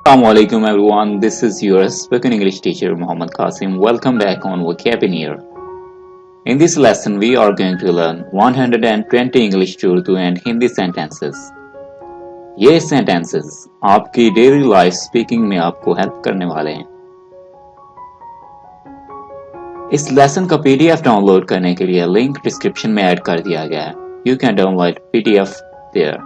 Assalamualaikum everyone, this is your spoken English teacher Muhammad Qasim. Welcome back on Vocabulary. In this lesson, we are going to learn 120 English to Urdu and Hindi sentences. ये sentences आपकी daily life speaking में आपको help करने वाले हैं. इस lesson का PDF download करने के लिए लिंक डिस्क्रिप्शन में ऐड कर दिया गया है. You can download PDF there.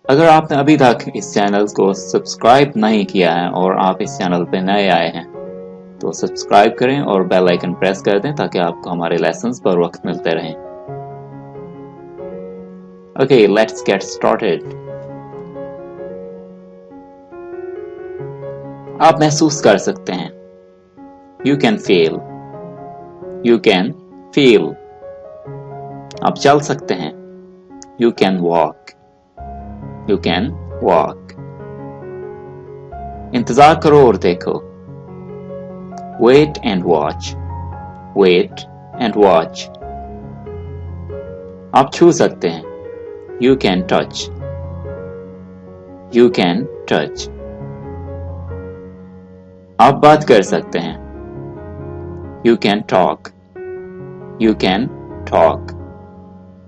अगर आपने अभी तक इस चैनल को सब्सक्राइब नहीं किया है और आप इस चैनल पे नए आए हैं तो सब्सक्राइब करें और बेल आइकन प्रेस कर दें ताकि आपको हमारे लेसन्स पर वक्त मिलते रहें. Okay, let's get started. आप महसूस कर सकते हैं. You can feel. You can feel. आप चल सकते हैं. You can walk. You can walk. इंतजार करो और देखो. Wait and watch. Wait and watch. आप छू सकते हैं. You can touch. You can touch. आप बात कर सकते हैं. You can talk. You can talk.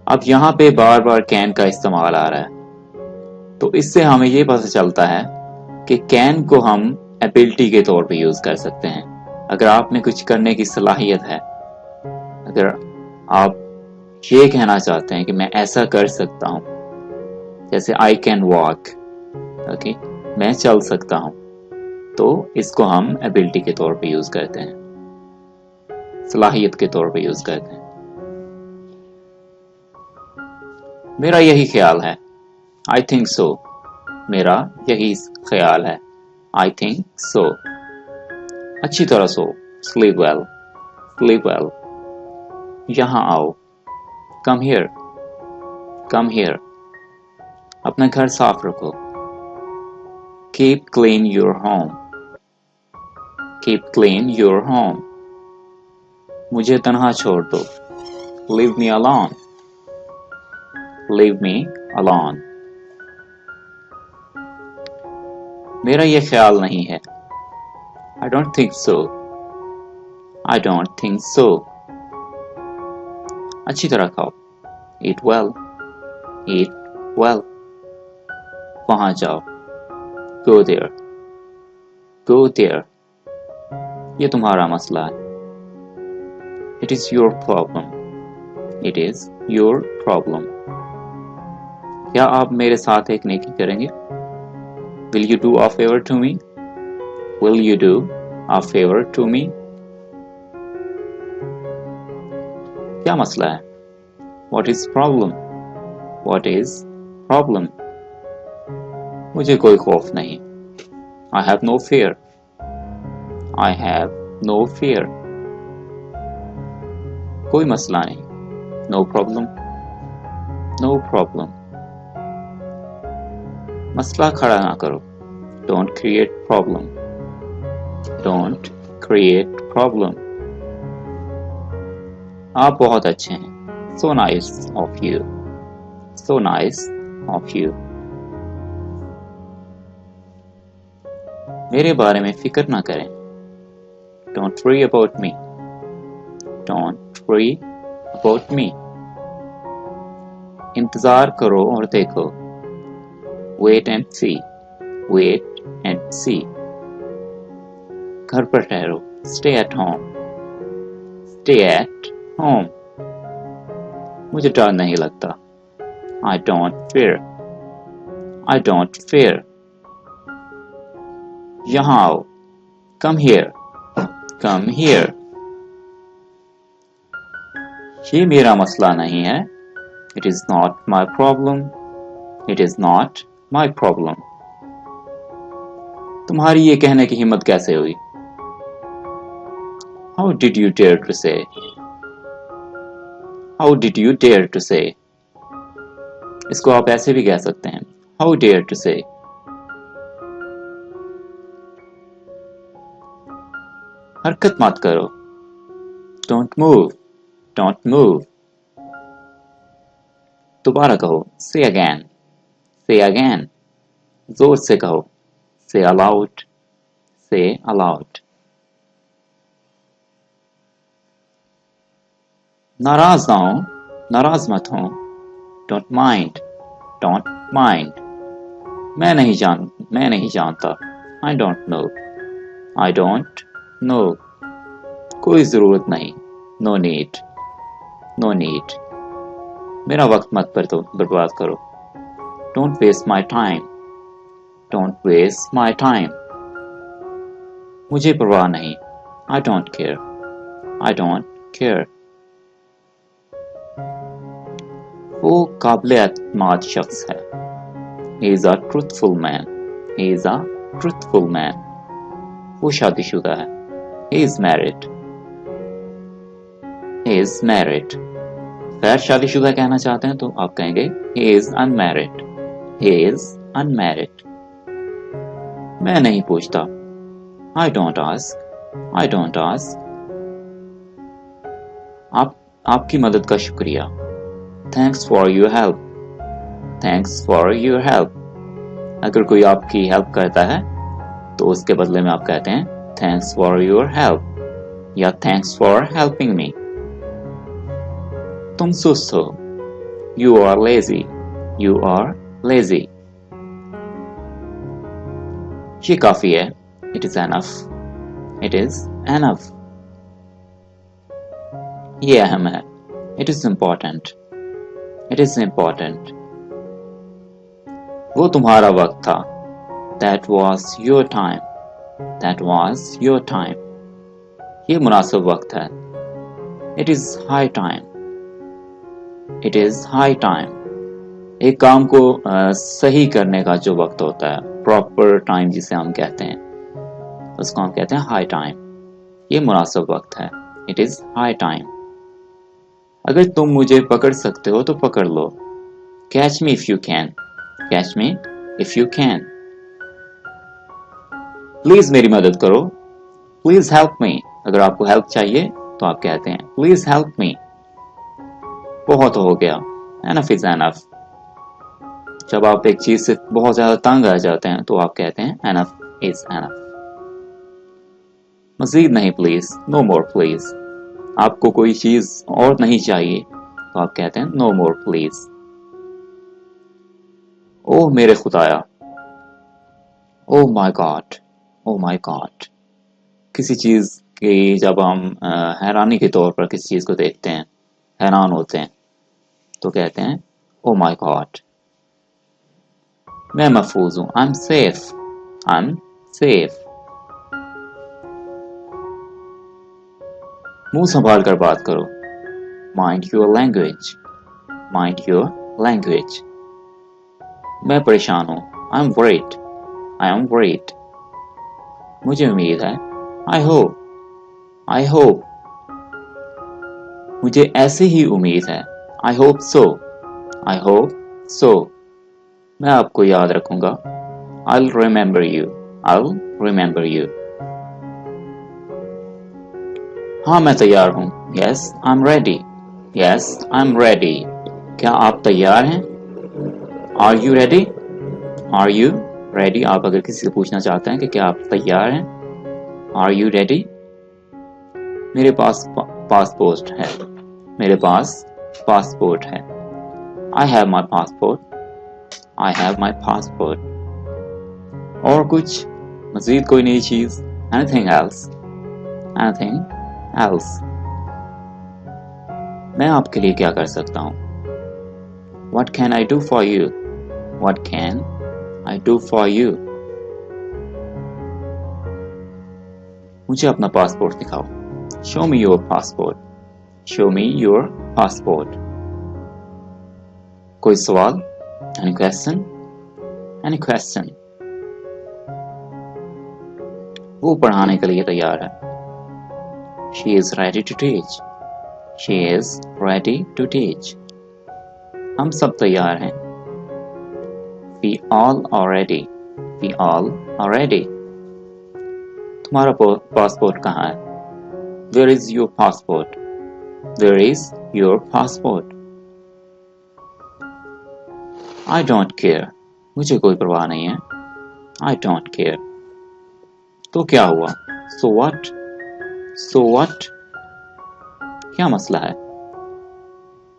अब यहाँ पे बार बार can का इस्तेमाल आ रहा है तो इससे हमें ये पता चलता है कि कैन को हम एबिलिटी के तौर पे यूज कर सकते हैं. अगर आप में कुछ करने की सलाहियत है, अगर आप ये कहना चाहते हैं कि मैं ऐसा कर सकता हूं, जैसे आई कैन वॉक, ओके, मैं चल सकता हूं, तो इसको हम एबिलिटी के तौर पे यूज करते हैं, सलाहियत के तौर पे यूज करते हैं. मेरा यही ख्याल है. I think so. मेरा यही ख्याल है. I think so. अच्छी तरह सो. Sleep well. Sleep well. यहाँ आओ. Come here. Come here. अपना घर साफ रखो. Keep clean your home. Keep clean your home. मुझे तन्हा छोड़ दो. Leave me alone. Leave me alone. मेरा ये ख्याल नहीं है. I don't think so. I don't think so. अच्छी तरह खाओ. Eat well. Eat well. वहां जाओ. Go there. Go there. ये तुम्हारा मसला है. It is your problem. It is your problem. क्या आप मेरे साथ एक नेकी करेंगे? Will you do a favor to me? Will you do a favor to me? क्या मसला है? What is problem? What is problem? मुझे कोई खौफ नहीं. I have no fear. I have no fear. कोई मसला नहीं. No problem. No problem. मसला खड़ा ना करो. Don't create problem. Don't create problem. आप बहुत अच्छे हैं. So nice of you. So nice of you. मेरे बारे में फिक्र ना करें. Don't worry about me. Don't worry about me. इंतजार करो और देखो. Wait and see. Wait and see. घर पर ठहरो. Stay at home. Stay at home. मुझे डर नहीं लगता. I don't fear. I don't fear. यहाँ आओ. Come here. Come here. ये मेरा मसला नहीं है. It is not my problem. It is not my problem. तुम्हारी ये कहने की हिम्मत कैसे हुई? How did you dare to say? How did you dare to say? इसको आप ऐसे भी कह सकते हैं. How dare to say? हरकत मत करो. Don't move. Don't move. दोबारा कहो. Say again. Say again. जोर से कहो. Say aloud. Say aloud. नाराज ना हो, नाराज मत हो. Don't mind. Don't mind. मैं नहीं जानता. I don't know. I don't know. कोई जरूरत नहीं. No need. No need. मेरा वक्त मत बर्बाद करो. Don't waste my time. Don't waste my time. मुझे परवाह नहीं. I don't care. I don't care. वो काबिल एतमाद शख्स है. He is a truthful man. He is a truthful man. वो शादीशुदा है. He is married. He is married. गैर शादीशुदा कहना चाहते हैं तो आप कहेंगे He is unmarried. He is unmarried. मैं नहीं पूछता. I don't ask. I don't ask. आपकी मदद का शुक्रिया. Thanks for your help. Thanks for your help. अगर कोई आपकी हेल्प करता है तो उसके बदले में आप कहते हैं Thanks for your help या Thanks for helping me. तुम सुस्त हो. You are lazy. You are lazy. ये काफी है. It is enough. It is enough. ये अहम है. It is important. It is important. वो तुम्हारा वक्त था. That was your time. That was your time. ये मुनासिब वक्त है. It is high time. It is high time. एक काम को सही करने का जो वक्त होता है, प्रॉपर टाइम जिसे हम कहते हैं, उसको हम कहते हैं हाई टाइम. ये मुनासिब वक्त है. It is high time. अगर तुम मुझे पकड़ सकते हो तो पकड़ लो. Catch me if you can. Catch me if you can. Please मेरी मदद करो. Please help me. अगर आपको हेल्प चाहिए तो आप कहते हैं Please help me. बहुत हो गया. Enough is enough. जब आप एक चीज से बहुत ज्यादा तंग आ जाते हैं तो आप कहते हैं Enough is enough. मजीद नहीं प्लीज. No more please. आपको कोई चीज और नहीं चाहिए तो आप कहते हैं No more please. ओह मेरे खुदाया. Oh my God. Oh my God. किसी चीज की जब हम हैरानी के तौर पर किसी चीज को देखते हैं, हैरान होते हैं, तो कहते हैं Oh my God. मैं महफूज हूं. I'm safe. I'm safe. मुंह संभाल कर बात करो. Mind your language. Mind your language. मैं परेशान हूं. I'm worried. I am worried. मुझे उम्मीद है. I hope. I hope. मुझे ऐसी ही उम्मीद है. I hope so. I hope so. मैं आपको याद रखूंगा. I'll remember you. I'll remember you. हाँ मैं तैयार हूँ. Yes, I'm ready. Yes, I'm ready. क्या आप तैयार हैं? Are you ready? Are you ready? आप अगर किसी से पूछना चाहते हैं कि क्या आप तैयार हैं? Are you ready? मेरे पास पासपोर्ट है. मेरे पास पासपोर्ट है. I have my passport. I have my passport. और कुछ मजीद कोई नई चीज? Anything else? Anything else? मैं आपके लिए क्या कर सकता हूँ? What can I do for you? What can I do for you? मुझे अपना पासपोर्ट दिखाओ. Show me your passport. Show me your passport. कोई सवाल? Any question? Any question? वो पढ़ाने के लिए तैयार है. She is ready to teach. She is ready to teach. हम सब तैयार हैं. We all are ready. We all are ready. तुम्हारा पासपोर्ट कहाँ है? Where is your passport? Where is your passport? I don't care. मुझे कोई परवाह नहीं है। I don't care. तो क्या हुआ? So what? So what? क्या मसला है?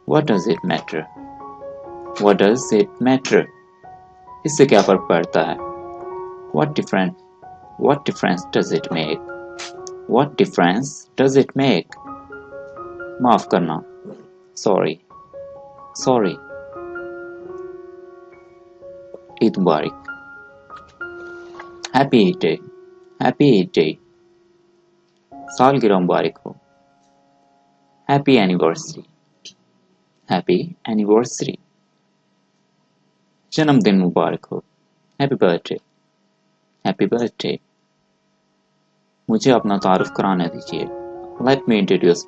What does it matter? What does it matter? इससे क्या फर्क पड़ता है? What difference does it make? What difference does it make? माफ करना. Sorry. ईद मुबारक. Happy Eid Day. सालगिरह मुबारक हो. Happy anniversary. जन्मदिन मुबारक हो. Happy birthday. मुझे अपना तारुफ कराने दीजिए. Let me introduce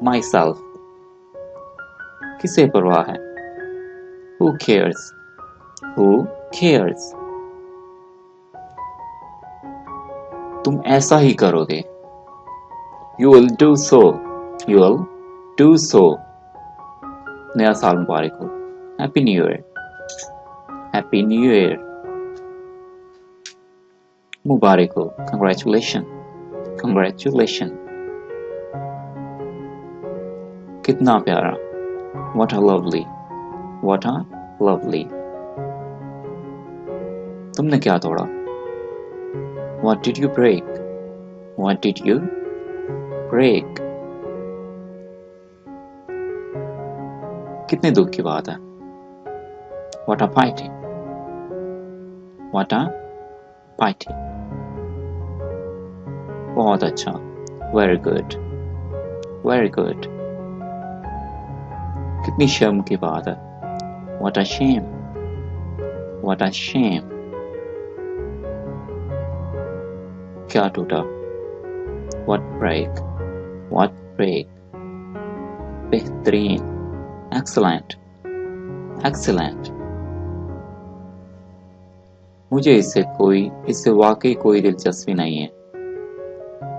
myself. किसे परवाह है? Who cares? तुम ऐसा ही करोगे. You will do so. नया साल मुबारक हो. Happy New Year. मुबारक हो. Congratulations. कितना प्यारा. What a lovely. तुमने क्या तोड़ा? What did you break? कितने दुख की बात है. What a pity. बहुत अच्छा. Very good. कितनी शर्म की बात है. What a shame. क्या टूटा? What break. बेहतरीन. Excellent. मुझे इससे वाकई कोई दिलचस्पी नहीं है.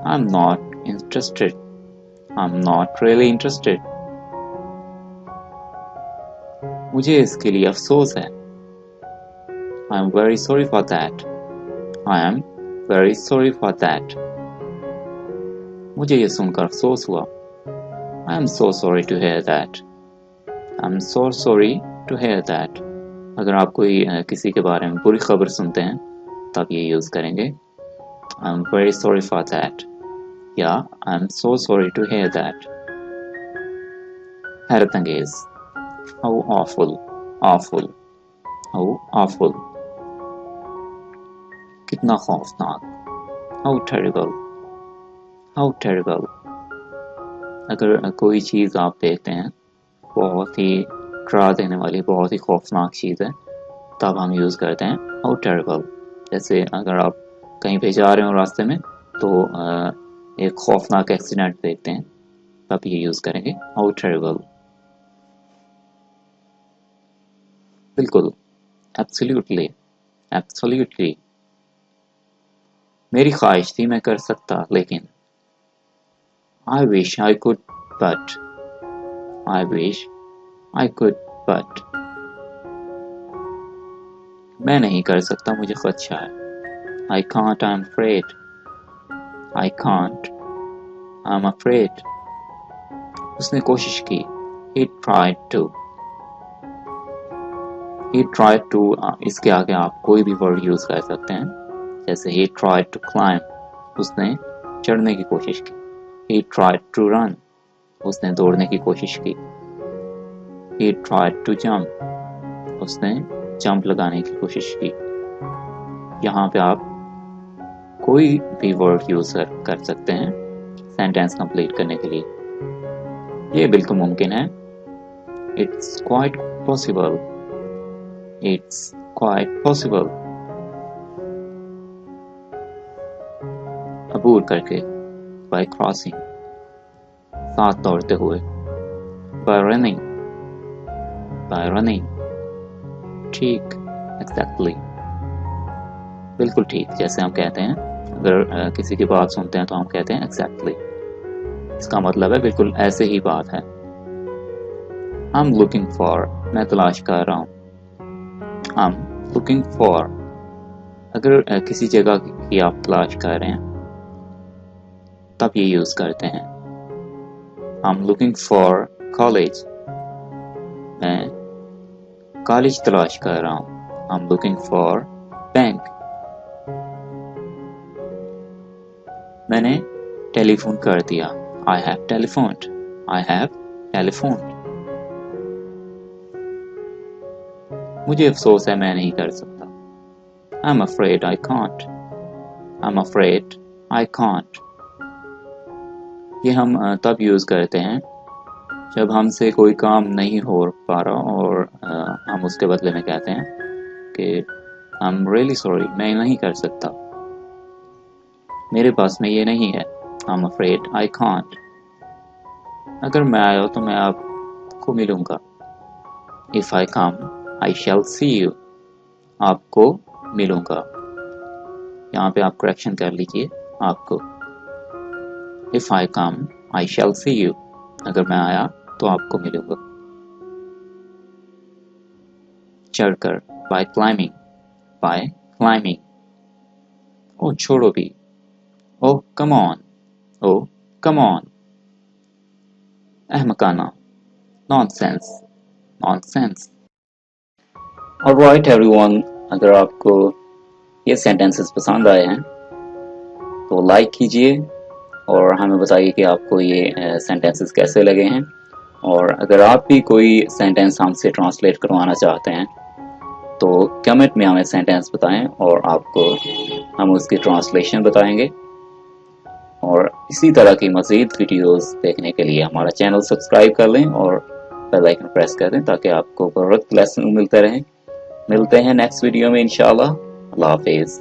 I'm not really interested. मुझे इसके लिए अफसोस है. I'm very sorry for that. मुझे ये सुनकर अफसोस हुआ. I'm so sorry to hear that. अगर आप कोई किसी के बारे में बुरी खबर सुनते हैं तब ये यूज करेंगे. I'm very sorry for that. या I'm so sorry to hear that. हैरत अंगेज. How awful. कितना खौफनाक. How terrible. अगर कोई चीज़ आप देखते हैं बहुत ही डरा देने वाली, बहुत ही खौफनाक चीज़ है, तब हम यूज़ करते हैं how terrible. जैसे अगर आप कहीं पे जा रहे हो रास्ते में तो एक खौफनाक एक्सीडेंट देखते हैं तब ये यूज़ करेंगे how terrible. बिल्कुल. Absolutely. मेरी ख्वाहिश थी मैं कर सकता लेकिन. I wish I could but. मैं नहीं कर सकता, मुझे खदशा है. I can't, I'm afraid. उसने कोशिश की. He tried to. इसके आगे आप कोई भी वर्ड यूज कर सकते हैं. जैसे he tried to climb. उसने चढ़ने की कोशिश की. He tried to run. उसने दौड़ने की कोशिश की. He tried to jump. उसने जंप लगाने की कोशिश की. यहाँ पे आप कोई भी वर्ड यूज कर सकते हैं सेंटेंस कंप्लीट करने के लिए. ये बिल्कुल मुमकिन है. It's quite possible. अबूर करके. By crossing. साथ दौड़ते हुए. By running. ठीक. Exactly. बिल्कुल ठीक. जैसे हम कहते हैं अगर किसी की बात सुनते हैं तो हम कहते हैं exactly. इसका मतलब है बिल्कुल ऐसे ही बात है. I'm looking for मैं तलाश कर रहा हूँ। I'm looking for, अगर किसी जगह की आप तलाश कर रहे हैं तब ये यूज करते हैं। I'm looking for college, मैं कॉलेज तलाश कर रहा हूँ। I'm looking for bank, मैंने टेलीफोन कर दिया। I have telephoned, I have telephoned, मुझे अफसोस है मैं नहीं कर सकता। I'm afraid I can't, I'm afraid I can't, ये हम तब यूज करते हैं जब हमसे कोई काम नहीं हो पा रहा और हम उसके बदले में कहते हैं कि I'm really sorry, मैं नहीं कर सकता, मेरे पास में ये नहीं है। I'm afraid I can't, अगर मैं आया तो मैं आपको मिलूंगा। If I come, I shall see you, आपको मिलूंगा। यहाँ पे आप करेक्शन कर लीजिए आपको। If I come, I shall see you, अगर मैं आया तो आपको मिलूंगा। चढ़कर, by climbing, by climbing, ओ छोड़ो भी, oh come on, oh come on, अहमकाना, nonsense, nonsense। Alright everyone, अगर आपको ये सेंटेंसेस पसंद आए हैं तो लाइक कीजिए और हमें बताइए कि आपको ये सेंटेंसेस कैसे लगे हैं। और अगर आप भी कोई सेंटेंस हमसे ट्रांसलेट करवाना चाहते हैं तो कमेंट में हमें सेंटेंस बताएं और आपको हम उसकी ट्रांसलेशन बताएंगे। और इसी तरह की मज़ीद वीडियोस देखने के लिए हमारा चैनल सब्सक्राइब कर लें और बेल आइकन प्रेस कर दें ताकि आपको बर वक्त लेसन मिलते रहें। मिलते हैं नेक्स्ट वीडियो में इंशाल्लाह। अल्लाह हाफिज़।